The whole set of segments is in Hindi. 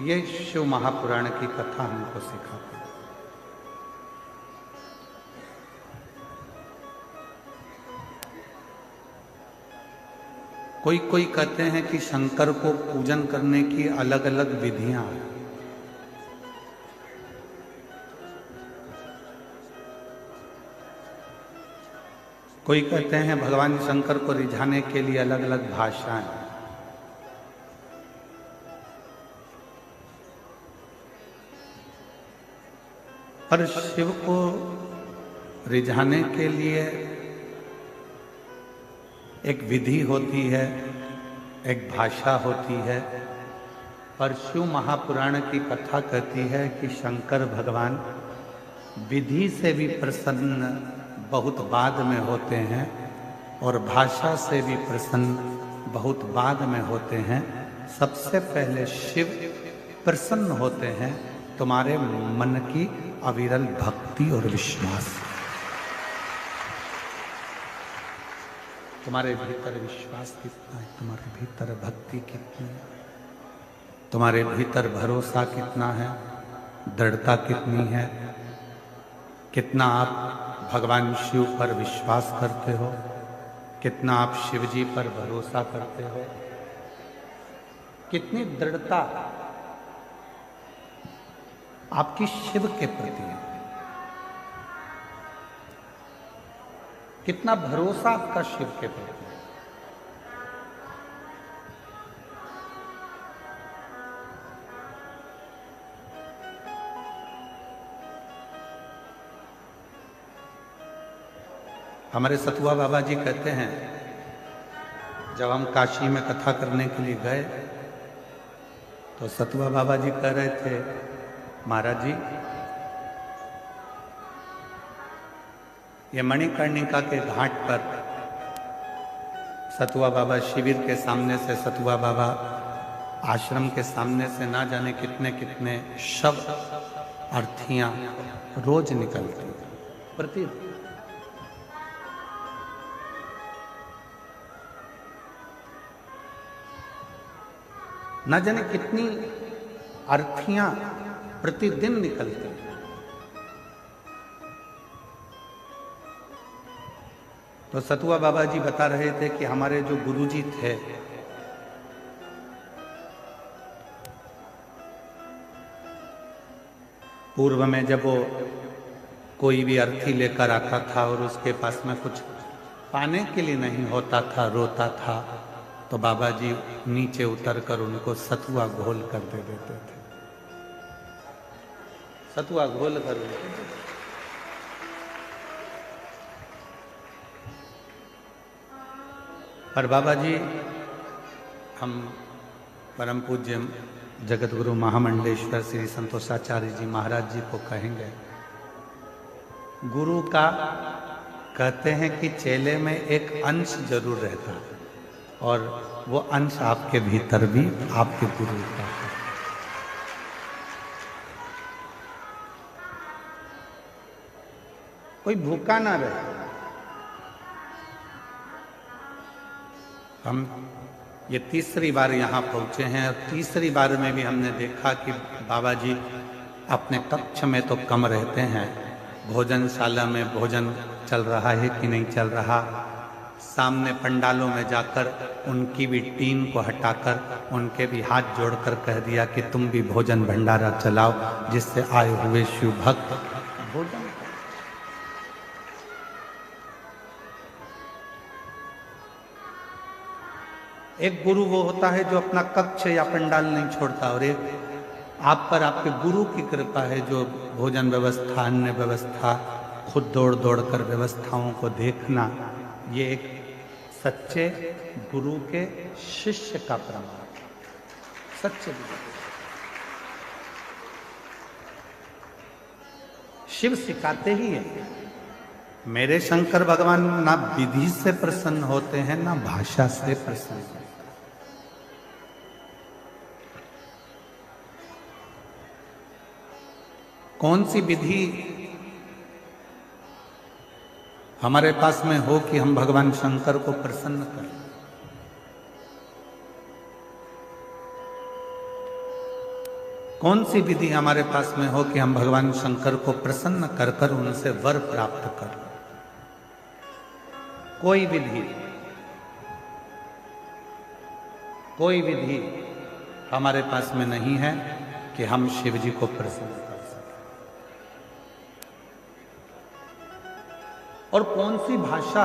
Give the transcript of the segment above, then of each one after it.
ये शिव महापुराण की कथा हमको सिखाती है। कोई कोई कहते हैं कि शंकर को पूजन करने की अलग अलग विधियां हैं। कोई कहते हैं भगवान शंकर को रिझाने के लिए अलग अलग भाषाएं। पर शिव को रिझाने के लिए एक विधि होती है, एक भाषा होती है। पर शिव महापुराण की कथा कहती है कि शंकर भगवान विधि से भी प्रसन्न बहुत बाद में होते हैं और भाषा से भी प्रसन्न बहुत बाद में होते हैं। सबसे पहले शिव प्रसन्न होते हैं तुम्हारे मन की अविरल भक्ति और विश्वास। तुम्हारे भीतर विश्वास कितना है, तुम्हारे भीतर भक्ति कितनी है, तुम्हारे भीतर भरोसा कितना है, दृढ़ता कितनी है, कितना आप भगवान शिव पर विश्वास करते हो, कितना आप शिव जी पर भरोसा करते हो, कितनी दृढ़ता आपकी शिव के प्रति है, कितना भरोसा आपका शिव के प्रति है। हमारे सतुआ बाबा जी कहते हैं, जब हम काशी में कथा करने के लिए गए तो सतुआ बाबा जी कह रहे थे, महाराज जी ये मणिकर्णिका के घाट पर सतुआ बाबा शिविर के सामने से, सतुआ बाबा आश्रम के सामने से ना जाने कितने कितने शव अर्थियां रोज निकलती प्रति। ना जाने कितनी अर्थियां प्रतिदिन निकलती हैं। तो सतुआ बाबा जी बता रहे थे कि हमारे जो गुरुजी थे पूर्व में जब वो कोई भी अर्थी लेकर आता था और उसके पास में कुछ पाने के लिए नहीं होता था, रोता था, तो बाबा जी नीचे उतरकर उनको सतुआ घोल कर दे देते थे। सतुआ घोल कर उनको। पर बाबा जी हम परम पूज्य जगत गुरु महामंडलेश्वर श्री संतोषाचार्य जी महाराज जी को कहेंगे, गुरु का कहते हैं कि चेले में एक अंश जरूर रहता है और वो अंश आपके भीतर भी आपके गुरु का है। कोई भूखा ना रहे। हम ये तीसरी बार यहाँ पहुँचे हैं और तीसरी बार में भी हमने देखा कि बाबा जी अपने कक्ष में तो कम रहते हैं, भोजनशाला में भोजन चल रहा है कि नहीं चल रहा, सामने पंडालों में जाकर उनकी भी टीन को हटाकर उनके भी हाथ जोड़कर कह दिया कि तुम भी भोजन भंडारा चलाओ, जिससे आए हुए शिव भक्त भोजन। एक गुरु वो होता है जो अपना कक्ष या पंडाल नहीं छोड़ता, और एक आप पर आपके गुरु की कृपा है जो भोजन व्यवस्था, अन्य व्यवस्था, खुद दौड़ दौड़ कर व्यवस्थाओं को देखना, ये एक सच्चे गुरु के शिष्य का प्रमाण। सच्चे गुरु शिव सिखाते ही है। मेरे शंकर भगवान ना विधि से प्रसन्न होते हैं ना भाषा से प्रसन्न होते हैं। कौन सी विधि हमारे पास में हो कि हम भगवान शंकर को प्रसन्न करें? कौन सी विधि हमारे पास में हो कि हम भगवान शंकर को प्रसन्न कर कर उनसे वर प्राप्त कर? कोई विधि हमारे पास में नहीं है कि हम शिव जी को प्रसन्न कर सकें। और कौन सी भाषा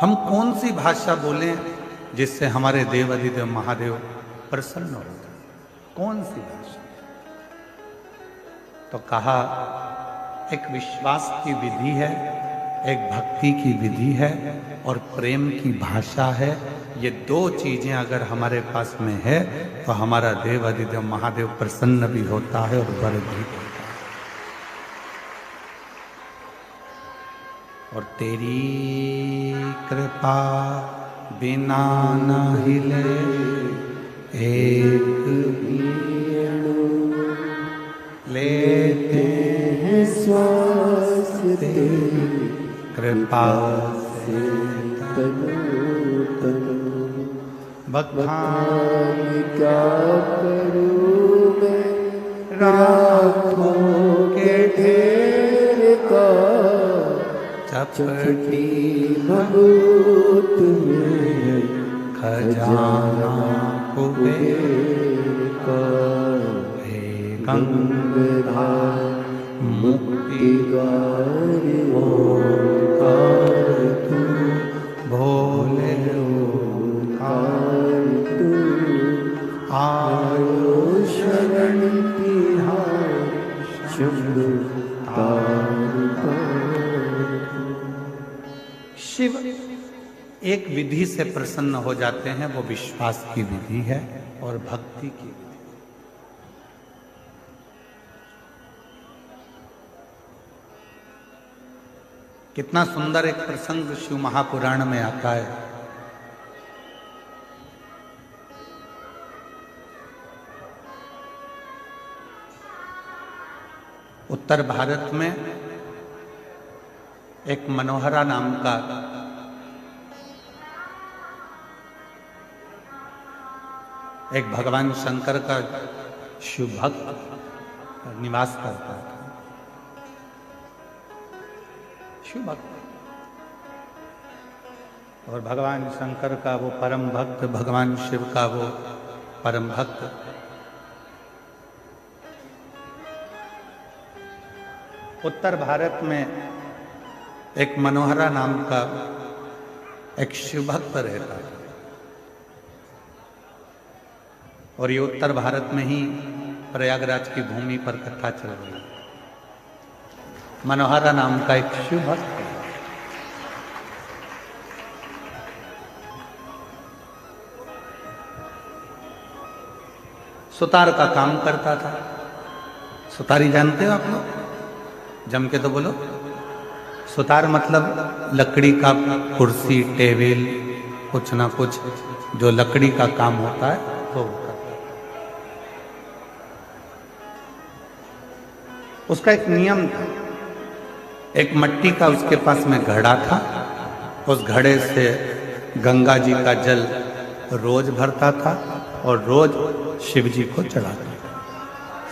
हम कौन सी भाषा बोलें जिससे हमारे देव अधिदेव महादेव प्रसन्न हो जाए? कौन सी भाषा? तो कहा एक विश्वास की विधि है, एक भक्ति की विधि है और प्रेम की भाषा है। ये दो चीजें अगर हमारे पास में है तो हमारा देव अधिदेव महादेव प्रसन्न भी होता है और वर भी देता है। और तेरी कृपा बिना न हिले एक भी अणु, लेते हैं श्वास तेरी कृपा से तनु तनु। बखान क्या करूं मैं राखों के ढेर का, चपटी भभूत में खजाना कुबेर का। हे गंगाधर मुक्ति द्वार ओंकार तू, भोले ओंकार तू। आयो शरण तिहार शंभु तार। शिव एक विधि से प्रसन्न हो जाते हैं, वो विश्वास की विधि है और भक्ति की विधि। कितना सुंदर एक प्रसंग शिव महापुराण में आता है। उत्तर भारत में एक मनोहरा नाम का एक भगवान शंकर का शिव भक्त निवास करता था। शिव भक्त और भगवान शंकर का वो परम भक्त, भगवान शिव का वो परम भक्त उत्तर भारत में एक मनोहरा नाम का एक शिव भक्त रहता था। और ये उत्तर भारत में ही प्रयागराज की भूमि पर कथा चल रही है। मनोहरा नाम का एक शिव भक्त है। सुतार का काम करता था। सुतारी जानते हो आप लोग? जम के तो बोलो। सुतार मतलब लकड़ी का कुर्सी टेबल कुछ ना कुछ जो लकड़ी का काम होता है वो करता है। उसका एक नियम था। एक मट्टी का उसके पास में घड़ा था। उस घड़े से गंगा जी का जल रोज भरता था और रोज शिव जी को चढ़ाता था।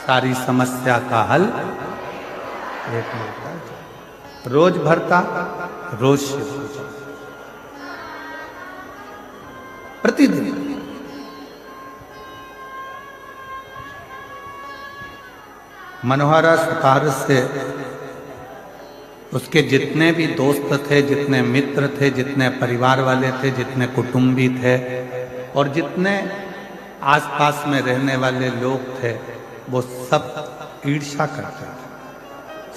सारी समस्या का हल एक मिलता है। रोज भरता, रोज शिव को चढ़ाता, प्रतिदिन। मनोहरा सुतार से उसके जितने भी दोस्त थे, जितने मित्र थे, जितने परिवार वाले थे, जितने कुटुंबी थे और जितने आसपास में रहने वाले लोग थे, वो सब ईर्ष्या करते थे।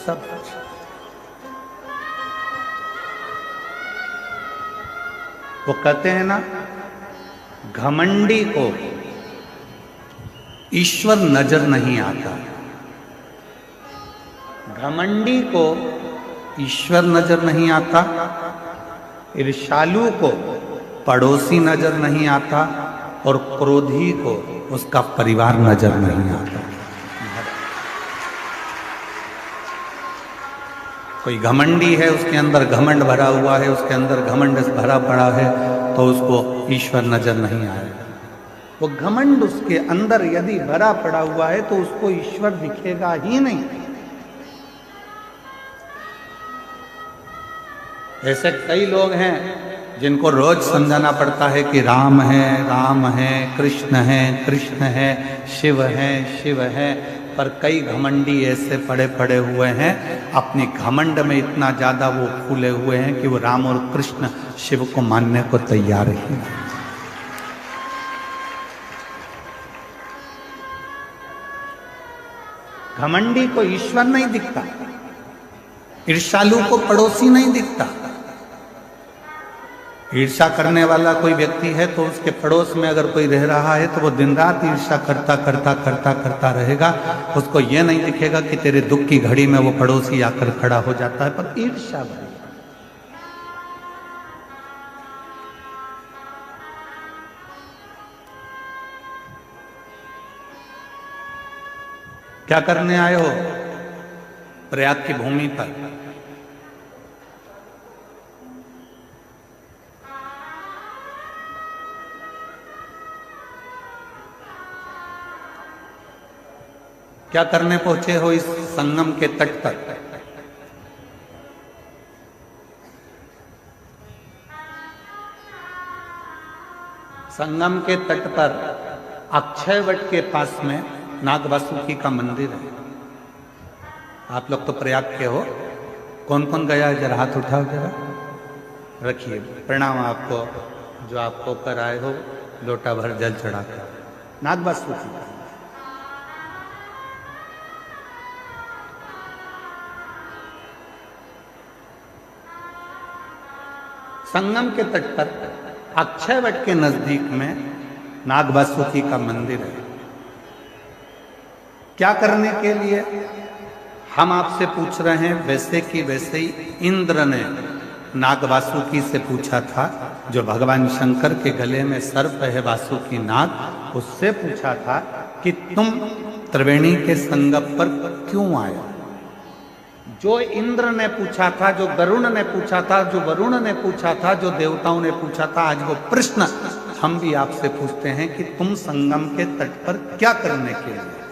सब वो कहते हैं ना, घमंडी को ईश्वर नजर नहीं आता। घमंडी को ईश्वर नजर नहीं आता, ईर्ष्यालु को पड़ोसी नजर नहीं आता और क्रोधी को उसका परिवार नजर नहीं आता। कोई घमंडी है, उसके अंदर घमंड भरा हुआ है, उसके अंदर घमंड भरा पड़ा है, तो उसको ईश्वर नजर नहीं आएगा। वो घमंड उसके अंदर यदि भरा पड़ा हुआ है तो उसको ईश्वर दिखेगा ही नहीं। ऐसे कई लोग हैं जिनको रोज समझाना पड़ता है कि राम है, कृष्ण है, शिव है, पर कई घमंडी ऐसे पड़े पड़े हुए हैं, अपनी घमंड में इतना ज्यादा वो फूले हुए हैं कि वो राम और कृष्ण शिव को मानने को तैयार ही नहीं। घमंडी को ईश्वर नहीं दिखता, ईर्ष्यालु को पड़ोसी नहीं दिखता। ईर्ष्या करने वाला कोई व्यक्ति है तो उसके पड़ोस में अगर कोई रह रहा है तो वो दिन रात ईर्ष्या करता रहेगा। उसको ये नहीं दिखेगा कि तेरे दुख की घड़ी में वो पड़ोसी आकर खड़ा हो जाता है, पर ईर्ष्या भरी। क्या करने आए हो प्रयाग की भूमि पर? क्या करने पहुंचे हो इस संगम के तट पर? संगम के तट पर अक्षय वट के पास में नाग वासुकी का मंदिर है। आप लोग तो प्रयाग के हो, कौन कौन गया है जरा हाथ उठाओ, जरा रखिए। प्रणाम आपको, जो आप होकर आए हो लोटा भर जल चढ़ाकर। नाग वासुकी संगम के तट पर अक्षय वट के नजदीक में नाग वासुकी का मंदिर है। क्या करने के लिए हम आपसे पूछ रहे हैं? वैसे कि वैसे ही इंद्र ने नाग वासुकी से पूछा था, जो भगवान शंकर के गले में सर्प है वासुकी नाग, उससे पूछा था कि तुम त्रिवेणी के संगम पर क्यों आए? जो इंद्र ने पूछा था, जो गरुण ने पूछा था, जो वरुण ने पूछा था, जो देवताओं ने पूछा था, आज वो प्रश्न हम भी आपसे पूछते हैं कि तुम संगम के तट पर क्या करने के लिए?